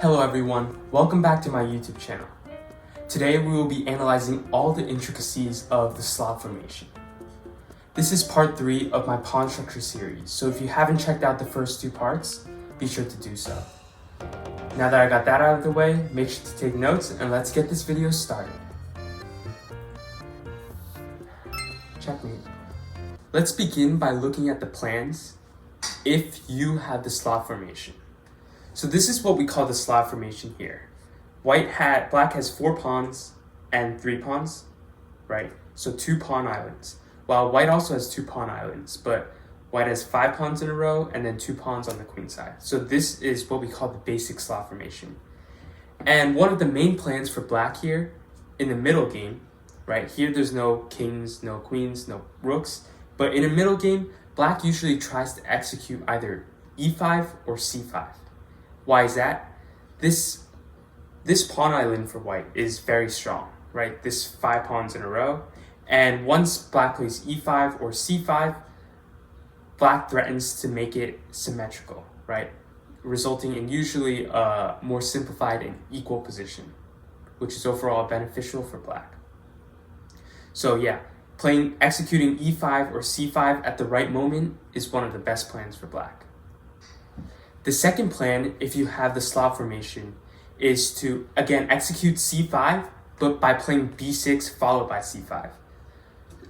Hello everyone, welcome back to my YouTube channel. Today we will be analyzing all the intricacies of the Slav formation. This is part 3 of my pawn structure series, so if you haven't checked out the first 2 parts, be sure to do so. Now that I got that out of the way, make sure to take notes and let's get this video started. Checkmate. Let's begin by looking at the plans if you have the Slav formation. So this is what we call the Slav formation here. Black has 4 pawns and 3 pawns, right? So 2 pawn islands. While white also has 2 pawn islands, but white has 5 pawns in a row and then 2 pawns on the queen side. So this is what we call the basic Slav formation. And one of the main plans for black here in the middle game, right? Here there's no kings, no queens, no rooks. But in a middle game, black usually tries to execute either e5 or c5. Why is that? This pawn island for white is very strong, right? This 5 pawns in a row. And once black plays e5 or c5, black threatens to make it symmetrical, right? Resulting in usually a more simplified and equal position, which is overall beneficial for black. So yeah, executing e5 or c5 at the right moment is one of the best plans for black. The second plan, if you have the Slav formation, is to, again, execute c5, but by playing b6 followed by c5.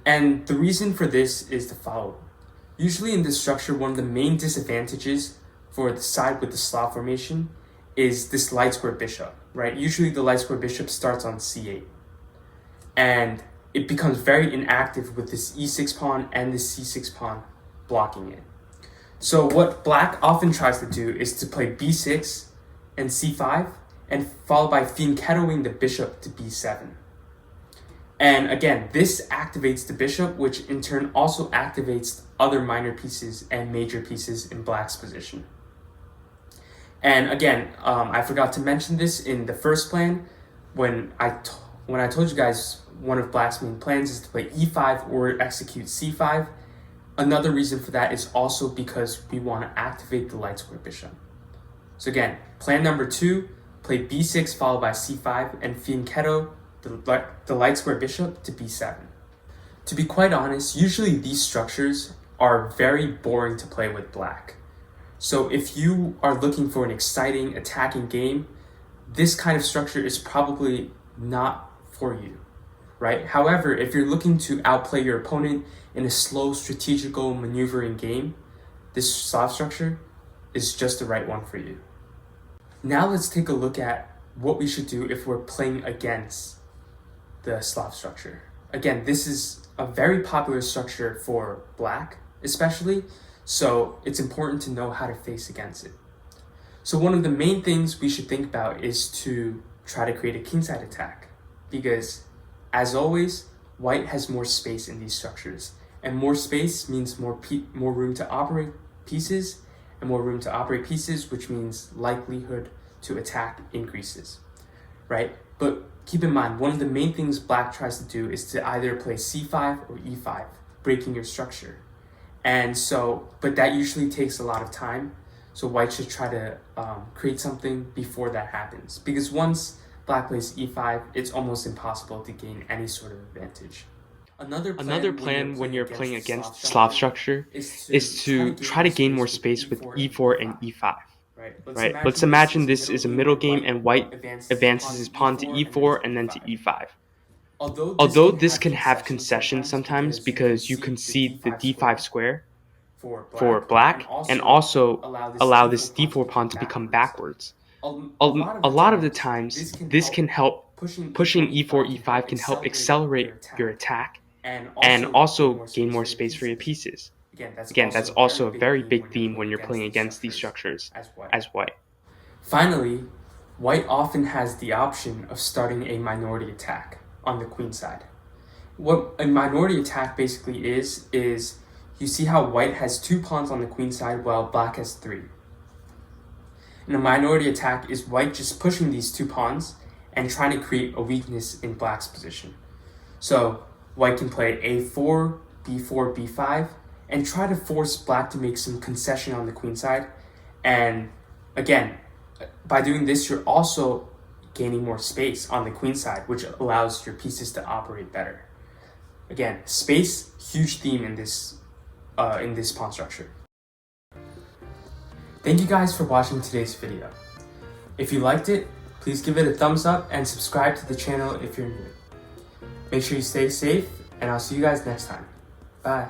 And the reason for this is the following. Usually in this structure, one of the main disadvantages for the side with the Slav formation is this light square bishop, right? Usually the light square bishop starts on c8. And it becomes very inactive with this e6 pawn and this c6 pawn blocking it. So what black often tries to do is to play b6 and c5 and followed by fianchettoing the bishop to b7. And again, this activates the bishop, which in turn also activates other minor pieces and major pieces in black's position. And again, I forgot to mention this in the first plan. When I told you guys one of black's main plans is to play e5 or execute c5, another reason for that is also because we want to activate the light square bishop. So again, plan number 2, play b6 followed by c5 and fianchetto the light square bishop to b7. To be quite honest, usually these structures are very boring to play with black. So if you are looking for an exciting attacking game, this kind of structure is probably not for you, right? However, if you're looking to outplay your opponent in a slow strategical maneuvering game, this Slav structure is just the right one for you. Now let's take a look at what we should do if we're playing against the Slav structure. Again, this is a very popular structure for black, especially, so it's important to know how to face against it. So one of the main things we should think about is to try to create a Kingside attack, because as always, white has more space in these structures, and more space means more room to operate pieces, and more room to operate pieces, which means likelihood to attack increases, right? But keep in mind, one of the main things black tries to do is to either play c5 or e5, breaking your structure. And so, but that usually takes a lot of time, so white should try to create something before that happens, because once black plays e5, it's almost impossible to gain any sort of advantage. Another plan when you're playing against Slav structure is to try to gain more space with e4 and e5. Right? Let's imagine this is a middle game and white advances his pawn to e4 and then to e5. Although this can have concessions sometimes because you concede the d5 square for black and also allow this d4 pawn to become backwards. A lot of the times, this can help, pushing e4, e5 can help accelerate your attack and also gain more space for your pieces. Again, that's also a very big theme when you're playing against these structures as white. Finally, white often has the option of starting a minority attack on the queen side. What a minority attack basically is you see how white has 2 pawns on the queen side while black has 3. And a minority attack is white just pushing these 2 pawns and trying to create a weakness in black's position. So white can play a4, b4, b5, and try to force black to make some concession on the queen side. And again, by doing this, you're also gaining more space on the queen side, which allows your pieces to operate better. Again, space, huge theme in this pawn structure. Thank you guys for watching today's video. If you liked it, please give it a thumbs up and subscribe to the channel if you're new. Make sure you stay safe, and I'll see you guys next time. Bye.